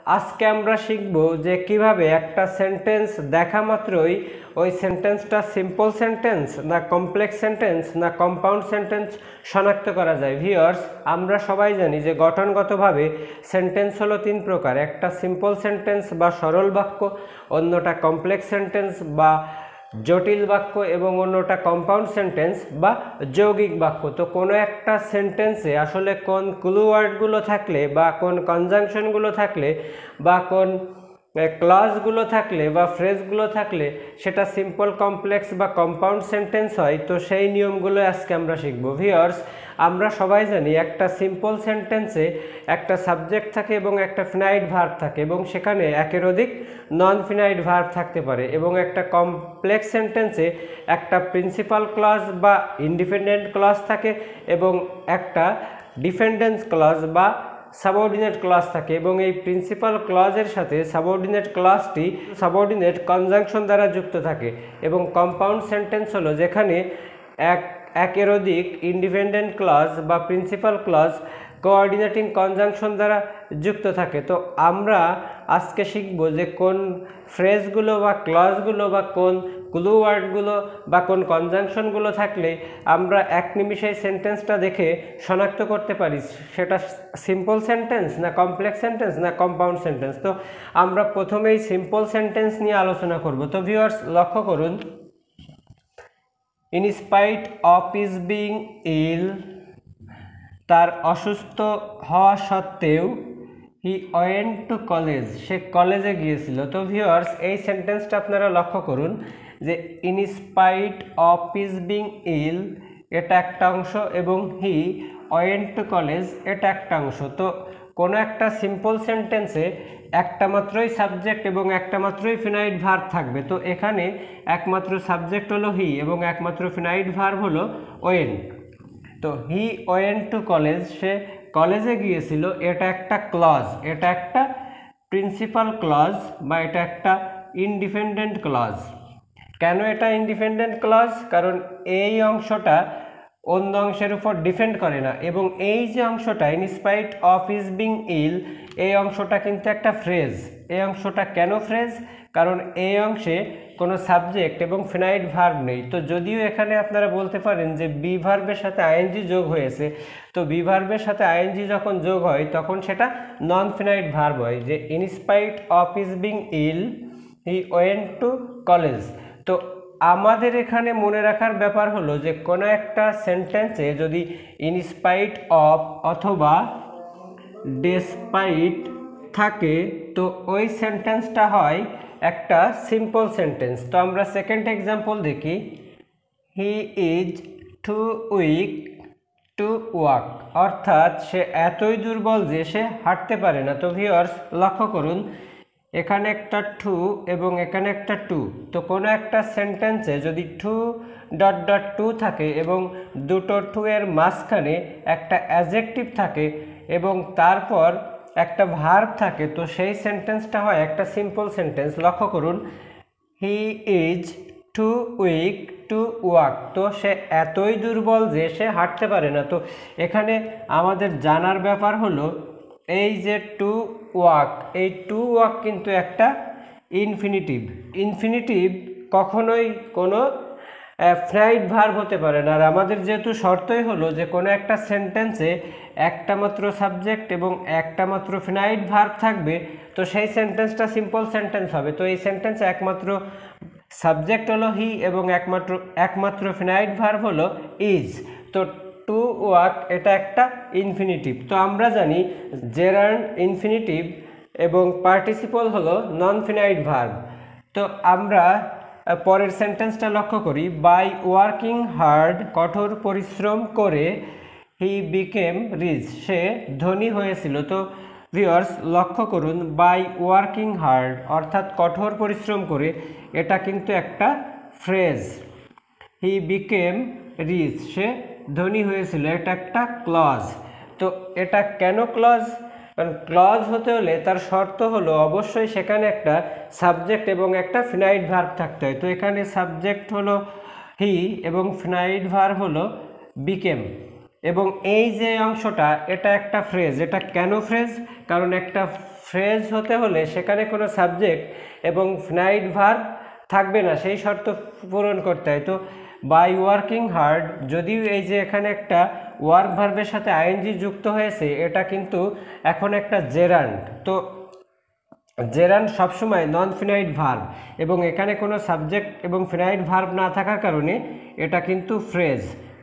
আজকে আমরা শিখব যে কিভাবে একটা সেন্টেন্স দেখা মাত্রই ওই সেন্টেন্সটা সিম্পল সেন্টেন্স না কমপ্লেক্স সেন্টেন্স না কম্পাউন্ড সেন্টেন্স শনাক্ত করা যায়। ভিউয়ার্স, আমরা সবাই জানি যে গঠনগতভাবে সেন্টেন্স হলো তিন প্রকার, একটা সিম্পল সেন্টেন্স বা সরল বাক্য, অন্যটা কমপ্লেক্স সেন্টেন্স বা জটিল বাক্য এবং অন্যটা কম্পাউন্ড সেন্টেন্স বা যৌগিক বাক্য। তো কোনো একটা সেন্টেন্সে আসলে কোন ক্লু ওয়ার্ডগুলো থাকলে বা কোন কনজাংশনগুলো থাকলে বা কোন ক্লজগুলো থাকলে বা ফ্রেজগুলো থাকলে সেটা সিম্পল, কমপ্লেক্স বা কম্পাউন্ড সেন্টেন্স হয়। তো সেই নিয়মগুলো আজকে আমরা শিখব। ভিউয়ার্স, আমরা সবাই জানি একটা সিম্পল সেন্টেন্সে একটা সাবজেক্ট থাকে এবং একটা ফিনাইট ভার্ব থাকে এবং সেখানে একের অধিক নন ফিনাইট ভার্ব থাকতে পারে, এবং একটা কমপ্লেক্স সেন্টেন্সে একটা প্রিন্সিপাল ক্লজ বা ইন্ডিপেন্ডেন্ট ক্লজ থাকে এবং একটা ডিপেন্ডেন্স ক্লজ বা সাবঅর্ডিনেট ক্লজ থাকে, এবং এই প্রিন্সিপাল ক্লজের সাথে সাবঅর্ডিনেট ক্লজটি সাবঅর্ডিনেট কনজাংশন দ্বারা যুক্ত থাকে। এবং কম্পাউন্ড সেন্টেন্স হলো যেখানে একের অধিক ইন্ডিপেন্ডেন্ট ক্লজ বা প্রিন্সিপাল ক্লজ কোঅর্ডিনেটিং কনজাংশন দ্বারা যুক্ত থাকে। তো আমরা আজকে শিখব যে কোন ফ্রেজগুলো বা ক্লজগুলো বা কোন ক্লু ওয়ার্ডগুলো বা কোন কনজাংশনগুলো থাকলে আমরা এক নিমিষে সেন্টেন্সটা দেখে শনাক্ত করতে পারি সেটা সিম্পল সেন্টেন্স না কমপ্লেক্স সেন্টেন্স না কম্পাউন্ড সেন্টেন্স। তো আমরা প্রথমেই সিম্পল সেন্টেন্স নিয়ে আলোচনা করব। তো ভিউয়ার্স, লক্ষ্য করুন, in spite of is being ill, তার অসুস্থ হওয়া সত্ত্বেও, হি ওয়েন্ট টু কলেজ, সে কলেজে গিয়েছিল। তো ভিউয়ার্স, এই সেন্টেন্সটা আপনারা লক্ষ্য করুন যে in spite of is being ill এটা একটা অংশ এবং হি ওয়েন্ট টু কলেজ এটা একটা অংশ। তো কোনো একটা সিম্পল সেন্টেন্সে একটা মাত্রই সাবজেক্ট এবং একটা মাত্রই ফিনাইট ভার্ব থাকবে। তো এখানে একমাত্র সাবজেক্ট হলো হি এবং একমাত্র ফিনাইট ভার্ব হলো ওয়েন্ট। তো হি ওয়েন্ট টু কলেজ, সে কলেজে গিয়েছিল, এটা একটা ক্লজ, এটা একটা প্রিন্সিপাল ক্লজ বা এটা একটা ইন্ডিপেন্ডেন্ট ক্লজ। কেন এটা ইন্ডিপেন্ডেন্ট ক্লজ? কারণ এই অংশটা অন্য অংশের উপর ডিপেন্ড করে না, এবং এই যে অংশটা in spite of is being ill, এই অংশটা কিন্তু একটা ফ্রেজ। এই অংশটা কেন ফ্রেজ? কারণ এই অংশে কোনো সাবজেক্ট এবং ফিনাইট ভার্ব নেই। তো যদিও এখানে আপনারা বলতে পারেন যে বি ভার্বের সাথে আইএনজি যোগ হয়েছে, তো বি ভার্বের সাথে আইএনজি যখন যোগ হয় তখন সেটা নন ফিনাইট ভার্ব হয়, যে in spite of is being ill he went to college. তো আমাদের এখানে মনে রাখার ব্যাপার হলো যে কোনো একটা সেন্টেন্সে যদি ইন স্পাইট অফ অথবা ডেসপাইট থাকে তো ওই সেন্টেন্সটা হয় একটা সিম্পল সেন্টেন্স। তো আমরা সেকেন্ড এক্সাম্পল দেখি, he is too weak to walk, অর্থাৎ সে এতই দুর্বল যে সে হাঁটতে পারে না। তো ভিউয়ার্স, লক্ষ্য করুন, এখানে একটা টু এবং এখানে একটা টু। তো কোনো একটা সেন্টেন্সে যদি টু ডট ডট টু থাকে এবং দুটো টু এর মাঝখানে একটা অ্যাডজেক্টিভ থাকে এবং তারপর একটা ভার্ব থাকে, তো সেই সেন্টেন্সটা হয় একটা সিম্পল সেন্টেন্স। লক্ষ্য করুন, he is too weak to walk, তো সে এতই দুর্বল যে সে হাঁটতে পারে না। তো এখানে আমাদের জানার ব্যাপার হলো এই যে টু ওয়াক, এই টু ওয়াক কিন্তু একটা ইনফিনিটিভ। ইনফিনিটিভ কখনোই কোনো ফিনাইট ভার্ব হতে পারে না। আর আমাদের যেহেতু শর্তই হলো যে কোনো একটা সেন্টেন্সে একটা মাত্র সাবজেক্ট এবং একটা মাত্র ফিনাইট ভার্ব থাকবে, তো সেই সেন্টেন্সটা সিম্পল সেন্টেন্স হবে। তো এই সেন্টেন্সে একমাত্র সাবজেক্ট হলো হি এবং একমাত্র ফিনাইট ভার্ব হলো ইজ। তো টু ওয়াক এটা একটা ইনফিনিটিভ। তো আমরা জানি জেরান্ড ইনফিনিটিভ এবং পার্টিসিপল হলো নন ফিনাইট ভার্ব। তো আমরা পরের সেন্টেন্সটা লক্ষ্য করি, বাই ওয়ার্কিং হার্ড, কঠোর পরিশ্রম করে, হি বিকেম রিচ, সে ধনী হয়েছিল। তো ভিউয়ার্স, লক্ষ্য করুন, বাই ওয়ার্কিং হার্ড অর্থাৎ কঠোর পরিশ্রম করে, এটা কিন্তু একটা ফ্রেজ। হি বিকেম রিচ, সে ধনী হয়েছিল, এটা একটা ক্লজ। তো এটা কেন ক্লজ? কারণ ক্লজ হতে হলে তার শর্ত হলো অবশ্যই সেখানে একটা সাবজেক্ট এবং একটা ফিনাইট ভার্ব থাকতে হয়। তো এখানে সাবজেক্ট হলো হি এবং ফিনাইট ভার্ব হলো বিকেম, এবং এই যে অংশটা এটা একটা ফ্রেজ। এটা কেন ফ্রেজ? কারণ একটা ফ্রেজ হতে হলে সেখানে কোনো সাবজেক্ট এবং ফিনাইট ভার্ব থাকবে না, সেই শর্ত পূরণ করতে হয়। তো বাই ওয়ার্কিং হার্ড, যদিও এই যে এখানে একটা ওয়ার্ক ভার্বের সাথে আইএনজি যুক্ত হয়েছে, এটা কিন্তু এখন একটা জেরান্ড। তো জেরান্ড সবসময় নন ফিনাইট ভার্ব এবং এখানে কোনো সাবজেক্ট এবং ফিনাইট ভার্ব না থাকার কারণে এটা কিন্তু ফ্রেজ।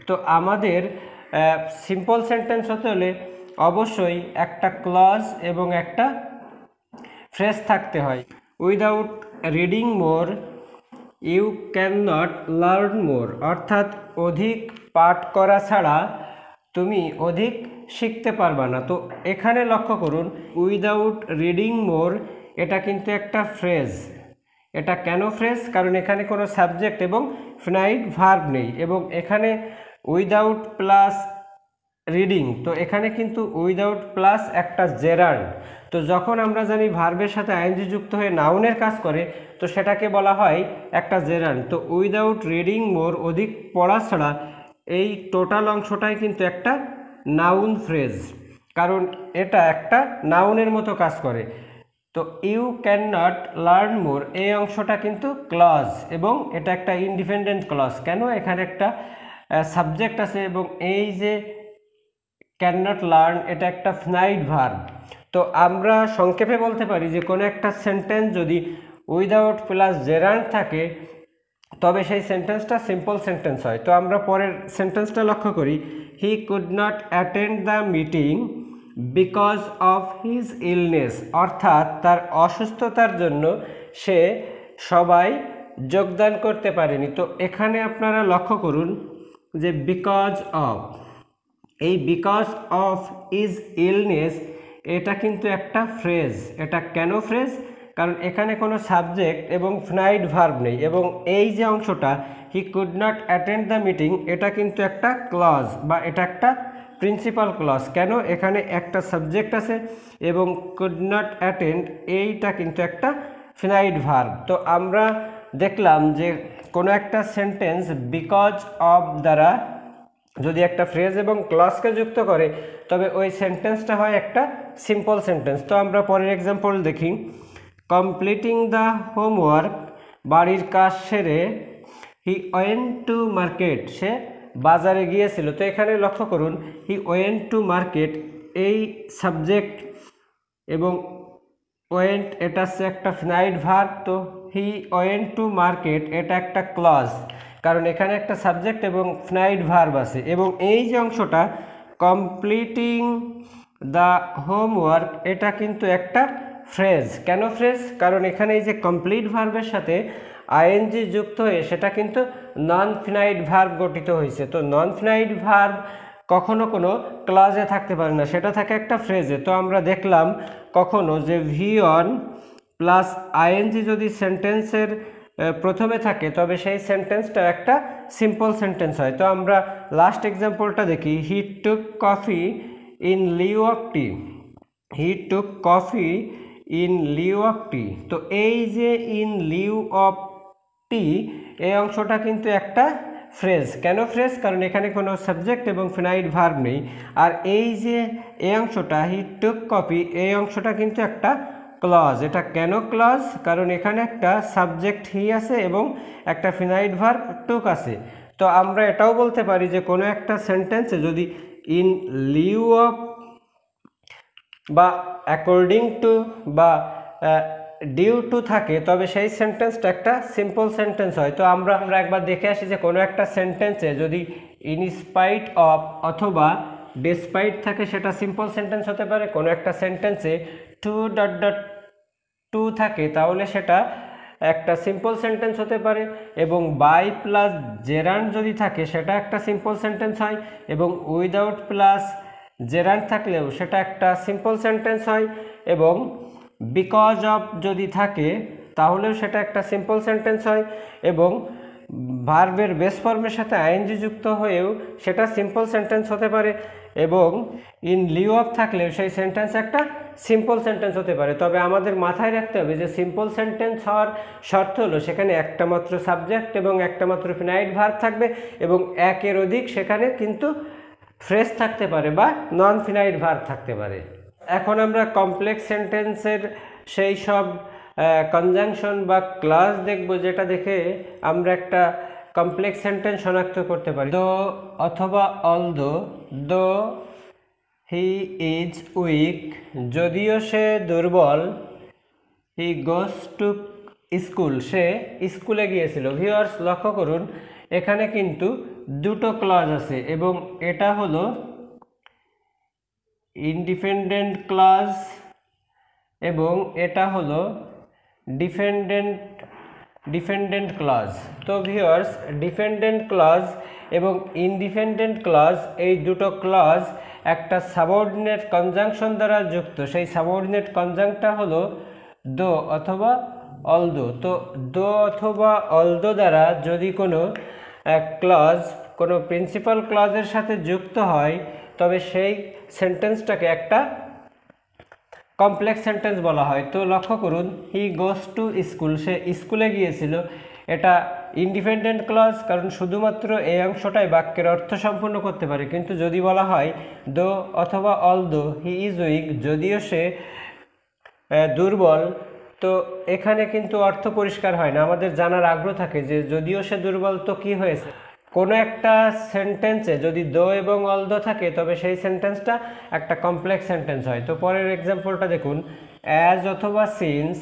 তো আমাদের সিম্পল সেন্টেন্স হতে হলে অবশ্যই একটা ক্লজ এবং একটা ফ্রেজ থাকতে হয়। Without reading more you can not learn more, অর্থাৎ অধিক পাঠ করা ছাড়া তুমি অধিক শিখতে পারবা না। তো এখানে লক্ষ্য করুন, উইদাউট রিডিং মোর এটা কিন্তু একটা ফ্রেজ। এটা কেন ফ্রেজ? কারণ এখানে কোনো সাবজেক্ট এবং ফিনাইট ভার্ব নেই এবং এখানে উইদাউট প্লাস রিডিং, তো এখানে কিন্তু উইদাউট প্লাস একটা জেরান্ড। তো যখন আমরা জানি ভার্বের সাথে আইএনজি যুক্ত হয়ে নাউনের কাজ করে, তো সেটাকে বলা হয় একটা জেরান্ড। তো উইদাউট রিডিং মোর, অধিক পড়া ছাড়া, এই টোটাল অংশটাই কিন্তু একটা নাউন ফ্রেজ, কারণ এটা একটা নাউনের মতো কাজ করে। তো you can not learn more, এই অংশটা কিন্তু ক্লজ এবং এটা একটা ইন্ডিপেন্ডেন্ট ক্লজ। কেন? এখানে একটা সাবজেক্ট আছে এবং এই যে ক্যান নট লার্ন, এটা একটা ফিনাইট ভার্ব। তো আমরা সংক্ষেপে বলতে পারি যে কোনো একটা সেন্টেন্স যদি উইদাউট প্লাস জেরান্ড থাকে তবে সেই সেন্টেন্সটা সিম্পল সেন্টেন্স হয়। তো আমরা পরের সেন্টেন্সটা লক্ষ্য করি, he could not attend the meeting because of his illness, অর্থাৎ তার অসুস্থতার জন্য সে সবাই যোগদান করতে পারেনি। তো এখানে আপনারা লক্ষ্য করুন যে বিকজ অফ, এই বিকজ অফ ইজ ইলনেস এটা কিন্তু একটা ফ্রেজ। এটা কেন ফ্রেজ? কারণ এখানে কোনো সাবজেক্ট এবং ফিনাইট ভার্ব নেই এবং এই যে অংশটা he could not attend the meeting, এটা কিন্তু একটা ক্লজ বা এটা একটা প্রিন্সিপাল ক্লজ। কেন? এখানে একটা সাবজেক্ট আছে এবং কুড নট অ্যাটেন্ড, এইটা কিন্তু একটা ফিনাইট ভার্ব। তো আমরা দেখলাম যে কোনো একটা সেন্টেন্স বিকজ অফ দ্বারা যদি একটা ফ্রেজ এবং ক্লজকে যুক্ত করে তবে ওই সেন্টেন্সটা হয় একটা সিম্পল সেন্টেন্স। তো আমরা পরের এক্সাম্পল দেখি, কমপ্লিটিং দ্য হোমওয়ার্ক, বাড়ির কাজ সেরে, হি ওয়েন্ট টু মার্কেট, সে বাজারে গিয়েছিল। তো এখানে লক্ষ্য করুন, হি ওয়েন্ট টু মার্কেট, এই সাবজেক্ট এবং ওয়েন্ট এটা হচ্ছে একটা ফিনাইট ভার্ব। তো হি ওয়েন্ট টু মার্কেট এটা একটা ক্লজ, কারণ এখানে একটা সাবজেক্ট এবং ফিনাইট ভার্ব আছে এবং এই যে অংশটা কমপ্লিটিং দ্য হোমওয়ার্ক এটা কিন্তু একটা ফ্রেজ। কেন ফ্রেজ? কারণ এখানে এই যে কমপ্লিট ভার্বের সাথে আইএনজি যুক্ত হয়ে সেটা কিন্তু নন ফিনাইট ভার্ব গঠিত হয়েছে। তো নন ফিনাইট ভার্ব কখনো কোনো ক্লজে থাকতে পারে না, সেটা থাকে একটা ফ্রেজে। তো আমরা দেখলাম কখনো যে ভি অন প্লাস আইএনজি যদি সেন্টেন্সের প্রথমে থাকে তবে সেই সেন্টেন্সটা একটা সিম্পল সেন্টেন্স হয়। তো আমরা লাস্ট এক্সাম্পলটা দেখি, he took coffee in lieu of tea, he took coffee in lieu of tea. তো এই যে ইন লিউ অফ টি, এই অংশটা কিন্তু একটা ফ্রেজ। কেন ফ্রেজ? কারণ এখানে কোনো সাবজেক্ট এবং ফিনাইট ভার্ব নেই। আর এই যে এই অংশটা হি টুক কপি, এই অংশটা কিন্তু একটা ক্লজ। এটা কেন ক্লজ? কারণ এখানে একটা সাবজেক্ট হি আছে এবং একটা ফিনাইট ভার্ব টুক আছে। তো আমরা এটাও বলতে পারি যে কোনো একটা সেন্টেন্সে যদি ইন লিউ অফ বা অ্যাকর্ডিং টু বা ডিউ টু থাকে তবে সেই সেন্টেন্সটা একটা সিম্পল সেন্টেন্স হয়। তো আমরা একবার দেখে আসি যে কোনো একটা সেন্টেন্সে যদি ইনস্পাইট অফ অথবা ডিসপাইট থাকে সেটা সিম্পল সেন্টেন্স হতে পারে। কোনো একটা সেন্টেন্সে টু ডট ডট টু থাকে তাহলে সেটা একটা সিম্পল সেন্টেন্স হতে পারে এবং বাই প্লাস জেরান্ড যদি থাকে সেটা একটা সিম্পল সেন্টেন্স হয় এবং উইদাউট প্লাস জেরান্ড থাকলেও সেটা একটা সিম্পল সেন্টেন্স হয় এবং বিকজ অফ যদি থাকে তাহলেও সেটা একটা সিম্পল সেন্টেন্স হয় এবং ভার্বের বেস ফর্মের সাথে আইএনজি যুক্ত হয়েও সেটা সিম্পল সেন্টেন্স হতে পারে এবং ইন লিউ অফ থাকলেও সেই সেন্টেন্স একটা সিম্পল সেন্টেন্স হতে পারে। তবে আমাদের মাথায় রাখতে হবে যে সিম্পল সেন্টেন্স হওয়ার শর্ত হলো সেখানে একটা মাত্র সাবজেক্ট এবং একটা মাত্র ফিনাইট ভার্ব থাকবে এবং একের অধিক সেখানে কিন্তু ফ্রেজ থাকতে পারে বা নন ফিনাইট ভার্ব থাকতে পারে। এখন আমরা কমপ্লেক্স সেন্টেন্সের সেই সব কনজাংশন বা ক্লাস দেখব যেটা দেখে আমরা একটা কমপ্লেক্স সেন্টেন্স শনাক্ত করতে পারি। দো অথবা অলদো, দো হি ইজ উইক, যদিও সে দুর্বল, হি গোস টু স্কুল, সে স্কুলে গিয়েছিল। ভিউয়ার্স লক্ষ্য করুন এখানে কিন্তু দুটো ক্লজ আছে এবং এটা হলো ইন্ডিপেন্ডেন্ট ক্লজ এবং এটা হলো ডিপেন্ডেন্ট ক্লজ। তো ভিউয়ার্স ডিপেন্ডেন্ট ক্লজ এবং ইন্ডিপেন্ডেন্ট ক্লজ এই দুটো ক্লজ একটা সাবঅর্ডিনেট কনজাংশন দ্বারা যুক্ত। সেই সাবঅর্ডিনেট কনজাংশনটা হলো দো অথবা অলদো। তো দো অথবা অলদো দ্বারা যদি কোনো ক্লজ কোনো প্রিন্সিপাল ক্লজের সাথে যুক্ত হয় তবে সেই সেন্টেন্সটাকে একটা কমপ্লেক্স সেন্টেন্স বলা হয়। তো লক্ষ্য করুন হি গোস টু স্কুল, সে স্কুলে গিয়েছিল, এটা ইন্ডিপেন্ডেন্ট ক্লজ কারণ শুধুমাত্র এই অংশটাই বাক্যের অর্থ সম্পূর্ণ করতে পারে। কিন্তু যদি বলা হয় দো অথবা অলদো হি ইজ উইক, যদিও সে দুর্বল, তো এখানে কিন্তু অর্থ পরিষ্কার হয় না। আমাদের জানার আগ্রহ থাকে যে যদিও সে দুর্বল তো কি হয়েছে। কোনো একটা সেন্টেন্সে যদি দো এবং অলদো থাকে তবে সেই সেন্টেন্সটা একটা কমপ্লেক্স সেন্টেন্স হয়। তো পরের এক্সাম্পলটা দেখুন, অ্যাজ অথবা সিন্স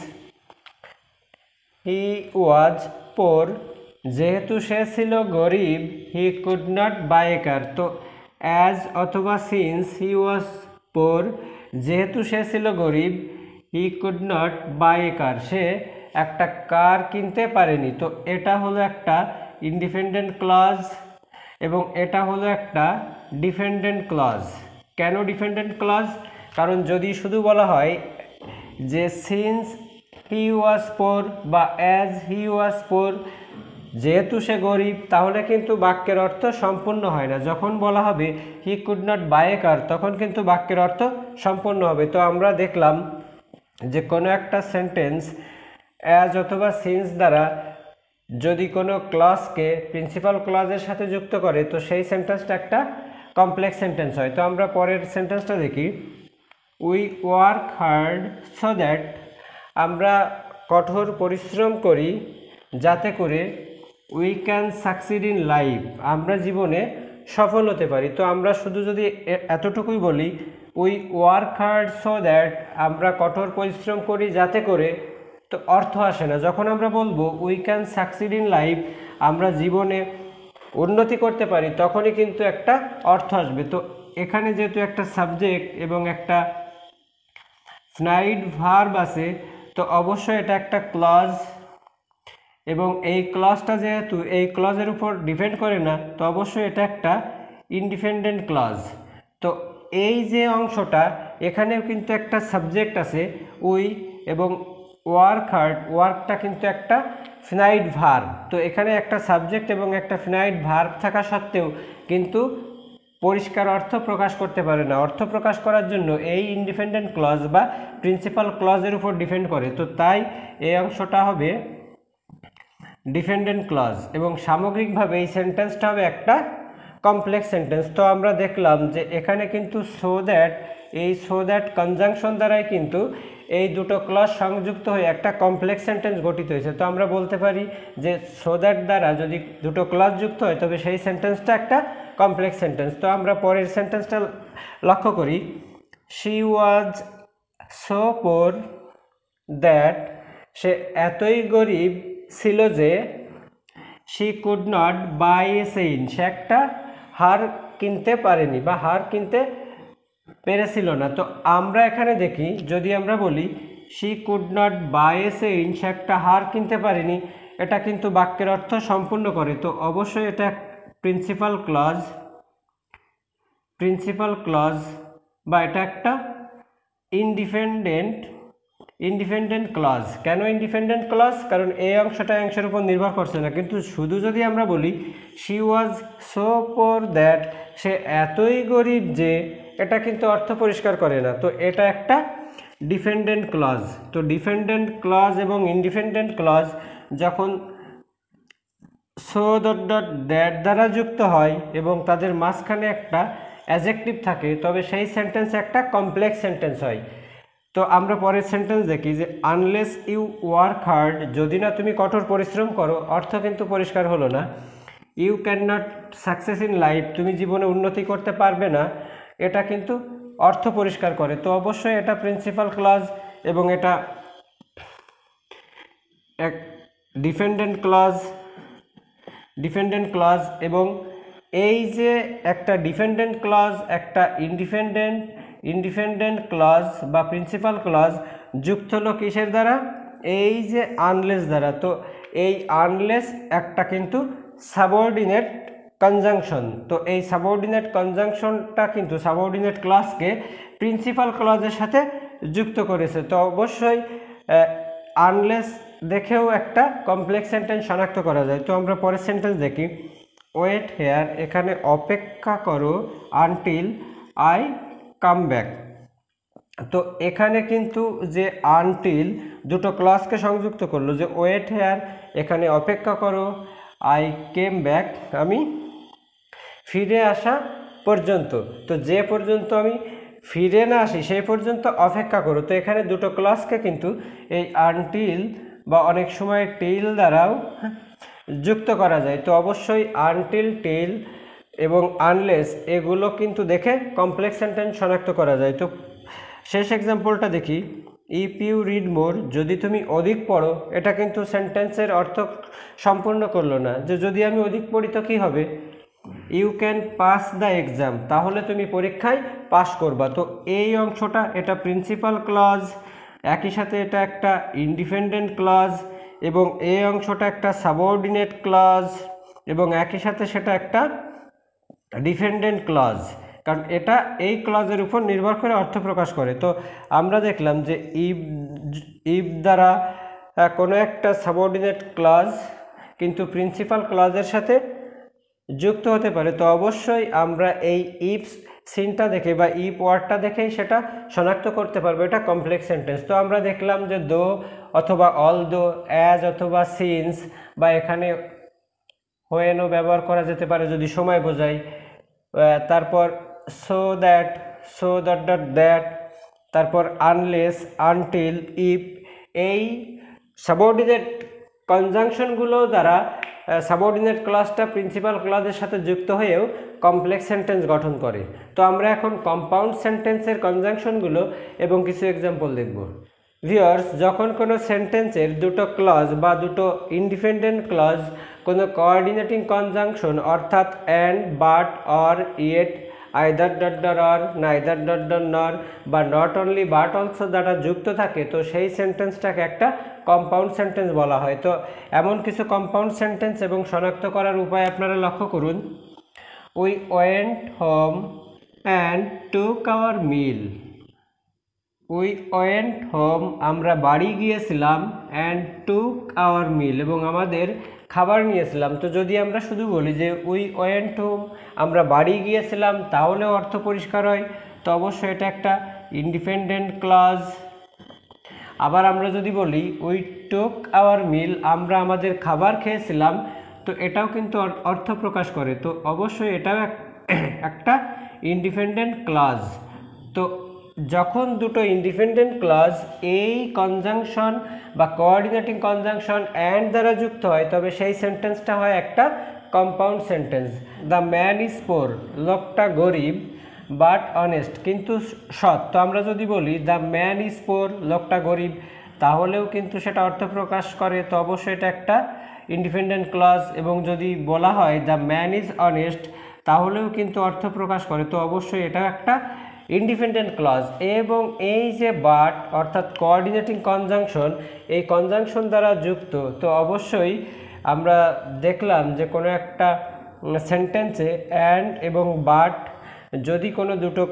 হি ওয়াজ পোর, যেহেতু সে ছিল গরিব, হি কুড নট বাই এ কার। তো অ্যাজ অথবা সিন্স হি ওয়াজ পোর, যেহেতু সে ছিল গরিব, হি কুড নট বাই এ কার, সে একটা কার কিনতে পারেনি। তো এটা হলো একটা ইন্ডিপেন্ডেন্ট ক্লজ এবং এটা হলো একটা ডিপেন্ডেন্ট ক্লজ। কেন ডিপেন্ডেন্ট ক্লজ? কারণ যদি শুধু বলা হয় যে সিন্স হি ওয়াজ পোর বা অ্যাজ হি ওয়াজ পোর, যেহেতু সে গরিব, তাহলে কিন্তু বাক্যের অর্থ সম্পূর্ণ হয় না। যখন বলা হবে হি কুড নট বাই এ কার তখন কিন্তু বাক্যের অর্থ সম্পূর্ণ হবে। তো আমরা দেখলাম যে কোনো একটা সেন্টেন্স অ্যাজ অথবা সিন্স দ্বারা যদি কোনো ক্লজকে প্রিন্সিপাল ক্লজের সাথে যুক্ত করে তো সেই সেন্টেন্সটা একটা কমপ্লেক্স সেন্টেন্স হয়। তো আমরা পরের সেন্টেন্সটা দেখি, we work hard so that, আমরা কঠোর পরিশ্রম করি যাতে করে we can succeed in life, আমরা জীবনে সফল হতে পারি। তো আমরা শুধু যদি এতটুকুই বলি we work hard so that, আমরা কঠোর পরিশ্রম করি যাতে করে, তো অর্থ আসে না। যখন আমরা বলবো we can succeed in life, আমরা জীবনে উন্নতি করতে পারি, তখনই কিন্তু একটা অর্থ আসবে। তো এখানে যেহেতু একটা সাবজেক্ট এবং একটা ফিনাইট ভার্ব আছে তো অবশ্যই এটা একটা ক্লজ এবং এই ক্লজটা যেহেতু এই ক্লজের উপর ডিপেন্ড করে না তো অবশ্যই এটা একটা ইন্ডিপেন্ডেন্ট ক্লজ। তো এই যে অংশটা এখানেও কিন্তু একটা সাবজেক্ট আছে উই এবং ওয়ার্ক হার্ড, ওয়ার্কটা কিন্তু একটা ফিনাইট ভার্ব। তো এখানে একটা সাবজেক্ট এবং একটা ফিনাইট ভার্ব থাকা সত্ত্বেও কিন্তু পরিষ্কার অর্থ প্রকাশ করতে পারে না। অর্থ প্রকাশ করার জন্য এই ইন্ডিপেন্ডেন্ট ক্লজ বা প্রিন্সিপাল ক্লজের উপর ডিপেন্ড করে। তো তাই এই অংশটা হবে ডিপেন্ডেন্ট ক্লজ এবং সামগ্রিকভাবে এই সেন্টেন্সটা হবে একটা কমপ্লেক্স সেন্টেন্স। তো আমরা দেখলাম যে এখানে কিন্তু সো দ্যাট, এই সো দ্যাট কনজাংশন দ্বারাই কিন্তু এই দুটো ক্লজ সংযুক্ত হয়ে একটা কমপ্লেক্স সেন্টেন্স গঠিত হয়েছে। তো আমরা বলতে পারি যে সো দ্যাট দ্বারা যদি দুটো ক্লজ যুক্ত হয় তবে সেই সেন্টেন্সটা একটা কমপ্লেক্স সেন্টেন্স। তো আমরা পরের সেন্টেন্সটা লক্ষ্য করি, she was so poor that, সে এতই গরিব ছিল যে she could not buy a chain, সে একটা হার কিনতে পারেনি বা হার কিনতে পেরেছিল না। তো আমরা এখানে দেখি যদি আমরা বলি she could not buy a chain, সে একটা হার কিনতে পারেনি, এটা কিন্তু বাক্যের অর্থ সম্পূর্ণ করে। তো অবশ্যই এটা প্রিন্সিপাল ক্লজ বা এটা একটা ইন্ডিপেন্ডেন্ট ক্লজ। কেন ইন্ডিপেন্ডেন্ট ক্লজ? কারণ এই অংশটা অংশের উপর নির্ভর করছে না। কিন্তু শুধু যদি আমরা বলি she was so poor that, সে এতই গরিব যে, এটা কিন্তু অর্থ পরিষ্কার করে না। তো এটা একটা ডিপেন্ডেন্ট ক্লজ। তো ডিপেন্ডেন্ট ক্লজ এবং ইন্ডিপেন্ডেন্ট ক্লজ যখন সো ডট ডট দ্যাট দ্বারা যুক্ত হয় এবং তাদের মাঝখানে একটা অ্যাডজেক্টিভ থাকে তবে সেই সেন্টেন্স একটা কমপ্লেক্স সেন্টেন্স হয়। তো আমরা পরের সেন্টেন্স দেখি যে আনলেস ইউ ওয়ার্ক হার্ড, যদি না তুমি কঠোর পরিশ্রম করো, অর্থ কিন্তু পরিষ্কার হলো না। You can not success in life, তুমি জীবনে উন্নতি করতে পারবে না, এটা কিন্তু অর্থ পরিষ্কার করে। তো অবশ্যই এটা প্রিন্সিপাল ক্লজ এবং এটা এক ডিপেন্ডেন্ট ক্লজ এবং এই যে একটা ডিপেন্ডেন্ট ক্লজ একটা ইন্ডিপেন্ডেন্ট ক্লজ বা প্রিন্সিপাল ক্লজ যুক্ত হলো কিসের দ্বারা? এই যে আনলেস দ্বারা। তো এই আনলেস একটা কিন্তু সাবঅর্ডিনেট কনজাংশন। তো এই সাবঅর্ডিনেট কনজাংশনটা কিন্তু সাবঅর্ডিনেট ক্লজকে প্রিন্সিপাল ক্লজের সাথে যুক্ত করেছে। তো অবশ্যই আনলেস দেখেও একটা কমপ্লেক্স সেন্টেন্স শনাক্ত করা যায়। তো আমরা পরের সেন্টেন্স দেখি, ওয়েট হেয়ার, এখানে অপেক্ষা করো আনটিল আই কাম ব্যাক। তো এখানে কিন্তু যে আনটিল দুটো ক্লজকে সংযুক্ত করলো, যে ওয়েট হেয়ার এখানে অপেক্ষা করো, আই কেম ব্যাক আমি ফিরে আসা পর্যন্ত। তো যে পর্যন্ত আমি ফিরে না আসি সেই পর্যন্ত অপেক্ষা করো। তো এখানে দুটো ক্লজকে কিন্তু এই আনটিল বা অনেক সময় টিল দ্বারাও যুক্ত করা যায়। তো অবশ্যই আনটিল, টিল এবং আনলেস এগুলো কিন্তু দেখে কমপ্লেক্স সেন্টেন্স শনাক্ত করা যায়। তো শেষ এক্সাম্পলটা দেখি, ইফ ইউ রিড মোর, যদি তুমি অধিক পড়ো, এটা কিন্তু সেন্টেন্সের অর্থ সম্পূর্ণ করলো না। যে যদি আমি অধিক পড়ি তো কী হবে? You can pass the exam, তাহলে তুমি পরীক্ষায় পাস করবা। তো এই অংশটা এটা প্রিন্সিপাল ক্লজ, একই সাথে এটা একটা ইন্ডিপেন্ডেন্ট ক্লজ এবং এই অংশটা একটা সাবঅর্ডিনেট ক্লজ এবং একই সাথে সেটা একটা ডিপেন্ডেন্ট ক্লজ, কারণ এটা এই ক্লজের উপর নির্ভর করে অর্থ প্রকাশ করে। তো আমরা দেখলাম যে ইফ দ্বারা কোনো একটা সাবঅর্ডিনেট ক্লজ কিন্তু প্রিন্সিপাল ক্লজের সাথে যুক্ত হতে পারে। তো অবশ্যই আমরা এই ইফ সিনটা দেখে বা ইফ ওয়ার্ডটা দেখেই সেটা শনাক্ত করতে পারবো এটা কমপ্লেক্স সেন্টেন্স। তো আমরা দেখলাম যে দো অথবা অল দো, অ্যাজ অথবা সিন্স বা এখানে হোয়েনও ব্যবহার করা যেতে পারে যদি সময় বোঝায়। তারপর সো দ্যাট দ্যাট, তারপর আনলেস, আনটিল, ইফ, এই সাবঅর্ডিনেট কনজাংশনগুলো দ্বারা সাবঅর্ডিনেট ক্লজটা প্রিন্সিপাল ক্লজের সাথে যুক্ত হয়েও কমপ্লেক্স সেন্টেন্স গঠন করে। তো আমরা এখন কম্পাউন্ড সেন্টেন্সের কনজাংশনগুলো এবং কিছু এক্সাম্পল দেখব। ভিউয়ার্স, যখন কোনো সেন্টেন্সের দুটো ক্লজ বা দুটো ইন্ডিপেন্ডেন্ট ক্লজ কোনো কোঅর্ডিনেটিং কনজাংশন অর্থাৎ and, but, or, yet, either dot dot or, neither dot dot নর বা নট অনলি বাট অলসো দ্বারা যুক্ত থাকে, তো সেই সেন্টেন্সটাকে একটা কম্পাউন্ড সেন্টেন্স বলা হয়। তো এমন কিছু কম্পাউন্ড সেন্টেন্স এবং শনাক্ত করার উপায় আপনারা লক্ষ্য করুন। We went home and took our meal. We went home, আমরা বাড়ি গিয়েছিলাম, অ্যান্ড টুক আওয়ার মিল, এবং আমাদের খাবার নিয়েছিলাম। তো যদি আমরা শুধু বলি যে উই ওয়েন্ট হোম, আমরা বাড়ি গিয়েছিলাম, তাহলে অর্থ পরিষ্কার হয়। তো অবশ্যই এটা একটা ইন্ডিপেন্ডেন্ট ক্লজ। আবার আমরা যদি বলি উই টুক আওয়ার মিল, আমরা আমাদের খাবার খেয়েছিলাম, তো এটাও কিন্তু অর্থ প্রকাশ করে। তো অবশ্যই এটাও একটা ইন্ডিপেন্ডেন্ট ক্লজ। তো যখন দুটো ইন্ডিপেন্ডেন্ট ক্লজ এই কনজাংশন বা কোঅর্ডিনেটিং কনজাংশন অ্যান্ড দ্বারা যুক্ত হয়, তবে সেই সেন্টেন্সটা হয় একটা compound sentence. The man is poor, লোকটা গরিব, বাট অনেস্ট, কিন্তু সৎ। তো আমরা যদি বলি দ্য ম্যান ইজ পোর, লোকটা গরিব, তাহলেও কিন্তু সেটা অর্থ প্রকাশ করে। তো অবশ্যই এটা একটা ইন্ডিপেন্ডেন্ট ক্লজ। এবং যদি বলা হয় দ্য ম্যান ইজ অনেস্ট, তাহলেও কিন্তু অর্থ প্রকাশ করে। তো অবশ্যই এটাও একটা ইন্ডিপেন্ডেন্ট ক্লজ। এবং এই যে বাট অর্থাৎ কোঅর্ডিনেটিং কনজাংশন, এই কনজাংশন দ্বারা যুক্ত। তো অবশ্যই আমরা দেখলাম যে কোনো একটা সেন্টেন্সে অ্যান্ড এবং বাট যদি কোনো দুটো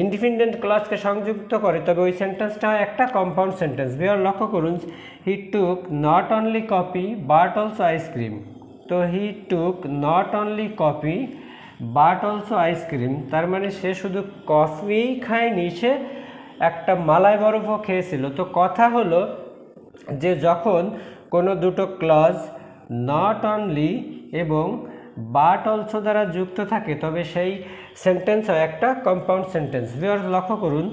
ইন্ডিপেন্ডেন্ট ক্লজকে সংযুক্ত করে, তবে ওই সেন্টেন্সটা হয় একটা কম্পাউন্ড সেন্টেন্স। ভিউয়ার লক্ষ্য করুন, he took not only coffee but also ice cream. তো he took not only coffee but also ice cream, তার মানে সে শুধু কফিই খায়নি, সে একটা মালাই বরফও খেয়েছিল। তো কথা হলো যে যখন কোনো দুটো ক্লজ নট অনলি এবং বাট অলসো দ্বারা যুক্ত থাকে তবে সেই সেন্টেন্স হয় একটা কম্পাউন্ড সেন্টেন্স। ভিউয়ার্স লক্ষ্য করুন,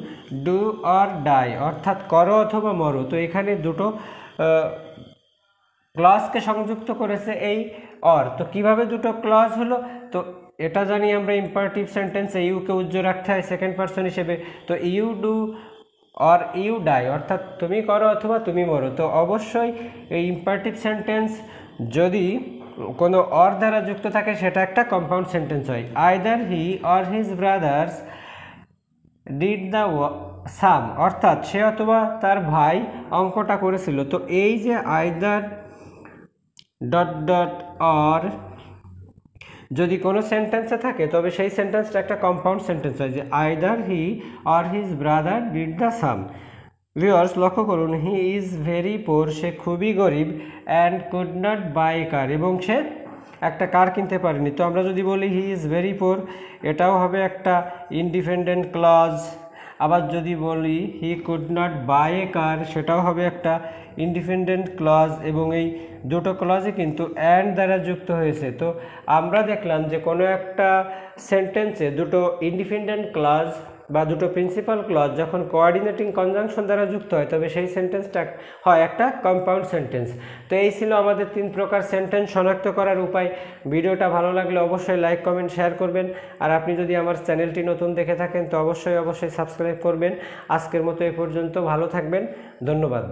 ডু অর ডাই অর্থাৎ করো অথবা মরো, তো এখানে দুটো ক্লজকে সংযুক্ত করেছে এই অর। তো কিভাবে দুটো ক্লজ হলো, তো এটা জানি আমরা ইম্পারেটিভ সেন্টেন্সে ইউকে উজ্জ্বল রাখতে হয় সেকেন্ড পারসন হিসেবে। তো you do or you die অর্থাৎ তুমি করো অথবা তুমি মরো। তো অবশ্যই এই ইম্পারেটিভ সেন্টেন্স যদি কোনো অর দ্বারা যুক্ত থাকে সেটা একটা কম্পাউন্ড সেন্টেন্স হয়। Either he or his brothers did the same অর্থাৎ সে অথবা তার ভাই অঙ্কটা করেছিল। তো এই যে আইদার ডট ডট অর যদি কোনো সেন্টেন্সে থাকে তবে সেই সেন্টেন্সটা একটা কম্পাউন্ড সেন্টেন্স হয়, যে either he or his brother did the some. Viewers লক্ষ্য করুন, হি ইজ ভেরি পোর সে খুবই গরিব, অ্যান্ড কুড নট বাই কার এবং সে একটা কার কিনতে পারেনি। তো আমরা যদি বলি হি ইজ ভেরি পোর, এটাও হবে একটা ইনডিপেন্ডেন্ট ক্লজ। আবার যদি বলি হি কুড নট বাই এ কার, সেটাও হবে একটা ইনডিপেন্ডেন্ট ক্লজ এবং এই দুটো ক্লজে কিন্তু অ্যান্ড দ্বারা যুক্ত হয়েছে। তো আমরা দেখলাম যে কোনো একটা সেন্টেন্সে দুটো ইনডিপেন্ডেন্ট ক্লজ বা দুটো প্রিন্সিপাল ক্লজ যখন কোঅর্ডিনেটিং কনজাংশন দ্বারা যুক্ত হয় তবে সেই সেন্টেন্সটা হয় একটা কম্পাউন্ড সেন্টেন্স। তো এই ছিল আমাদের 3 প্রকার সেন্টেন্স শনাক্ত করার উপায়। ভিডিওটা ভালো লাগলে অবশ্যই লাইক কমেন্ট শেয়ার করবেন, আর আপনি যদি আমার চ্যানেলটি নতুন দেখে থাকেন তো অবশ্যই সাবস্ক্রাইব করবেন। আজকের মতো এ পর্যন্ত, ভালো থাকবেন, ধন্যবাদ।